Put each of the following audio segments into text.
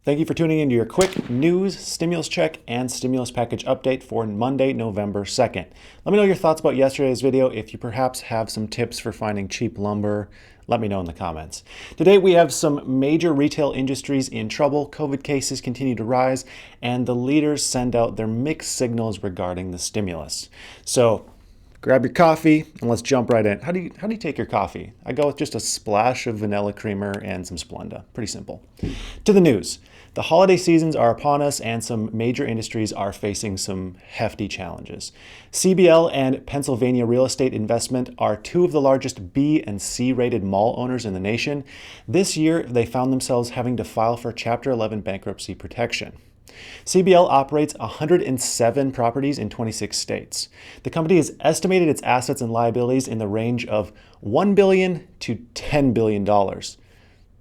Thank you for tuning into your quick news, stimulus check, and stimulus package update for Monday, November 2nd. Let me know your thoughts about yesterday's video. If you perhaps have some tips for finding cheap lumber, let me know in the comments. Today we have some major retail industries in trouble, COVID cases continue to rise, and the leaders send out their mixed signals regarding the stimulus. So grab your coffee and let's jump right in. How do you take your coffee? I go with just a splash of vanilla creamer and some Splenda. Pretty simple. To the news. The holiday seasons are upon us and some major industries are facing some hefty challenges. CBL and Pennsylvania Real Estate Investment are two of the largest B and C rated mall owners in the nation. This year, they found themselves having to file for Chapter 11 bankruptcy protection. CBL operates 107 properties in 26 states. The company has estimated its assets and liabilities in the range of $1 billion to $10 billion.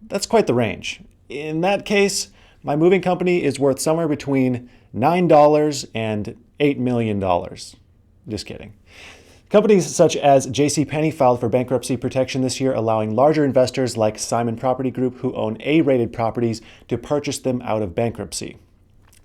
That's quite the range. In that case, my moving company is worth somewhere between $9 and $8 million. Just kidding. Companies such as JCPenny filed for bankruptcy protection this year, allowing larger investors like Simon Property Group, who own A-rated properties, to purchase them out of bankruptcy.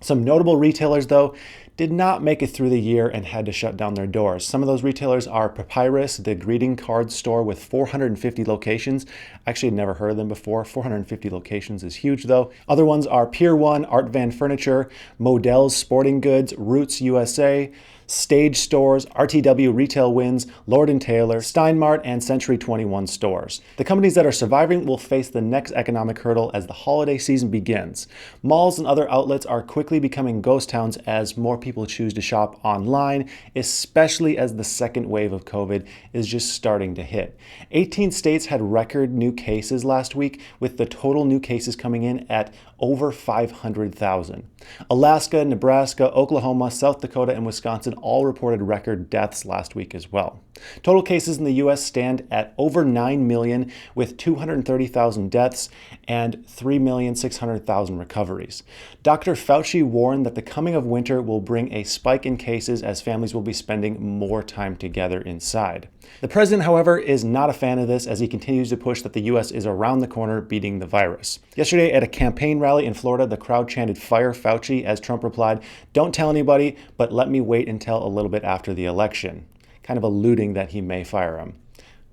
Some notable retailers, though, did not make it through the year and had to shut down their doors. Some of those retailers are Papyrus, the greeting card store with 450 locations. I actually had never heard of them before. 450 locations is huge, though. Other ones are Pier 1, Art Van Furniture, Modell's Sporting Goods, Roots USA, Stage Stores, RTW Retailwinds, Lord & Taylor, Stein Mart, and Century 21 stores. The companies that are surviving will face the next economic hurdle as the holiday season begins. Malls and other outlets are quickly becoming ghost towns as more people choose to shop online, especially as the second wave of COVID is just starting to hit. 18 states had record new cases last week, with the total new cases coming in at over 500,000. Alaska, Nebraska, Oklahoma, South Dakota, and Wisconsin all reported record deaths last week as well. Total cases in the U.S. stand at over 9 million, with 230,000 deaths and 3,600,000 recoveries. Dr. Fauci warned that the coming of winter will bring a spike in cases as families will be spending more time together inside. The president, however, is not a fan of this as he continues to push that the U.S. is around the corner beating the virus. Yesterday at a campaign rally in Florida, the crowd chanted "Fire Fauci" as Trump replied, "Don't tell anybody, but let me wait until a little bit after the election," kind of alluding that he may fire him.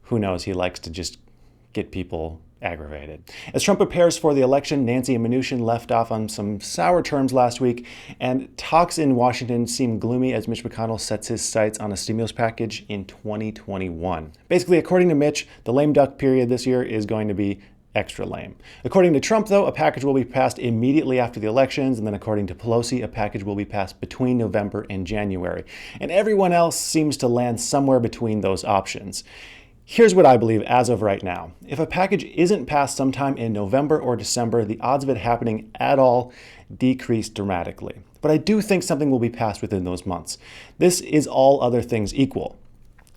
Who knows, he likes to just get people aggravated. As Trump prepares for the election, Nancy and Mnuchin left off on some sour terms last week, and talks in Washington seem gloomy as Mitch McConnell sets his sights on a stimulus package in 2021. Basically, according to Mitch, the lame duck period this year is going to be extra lame. According to Trump, though, a package will be passed immediately after the elections, and then according to Pelosi, a package will be passed between November and January. And everyone else seems to land somewhere between those options. Here's what I believe as of right now. If a package isn't passed sometime in November or December, the odds of it happening at all decrease dramatically. But I do think something will be passed within those months. This is all other things equal.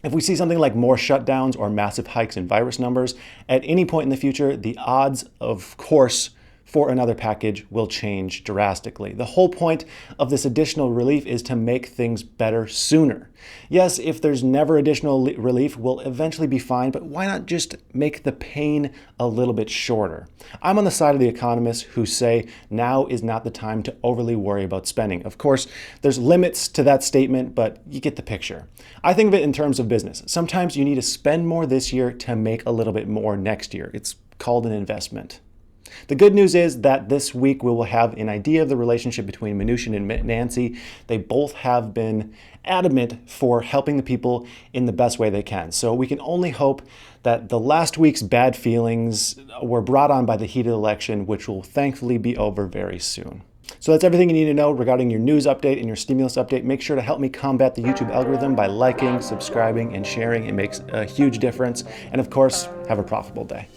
If we see something like more shutdowns or massive hikes in virus numbers, at any point in the future, the odds, of course, for another package will change drastically. The whole point of this additional relief is to make things better sooner. Yes, if there's never additional relief, we'll eventually be fine, but why not just make the pain a little bit shorter? I'm on the side of the economists who say now is not the time to overly worry about spending. Of course, there's limits to that statement, but you get the picture. I think of it in terms of business. Sometimes you need to spend more this year to make a little bit more next year. It's called an investment. The good news is that this week we will have an idea of the relationship between Mnuchin and Nancy. They both have been adamant for helping the people in the best way they can. So we can only hope that the last week's bad feelings were brought on by the heated election, which will thankfully be over very soon. So that's everything you need to know regarding your news update and your stimulus update. Make sure to help me combat the YouTube algorithm by liking, subscribing, and sharing. It makes a huge difference. And of course, have a profitable day.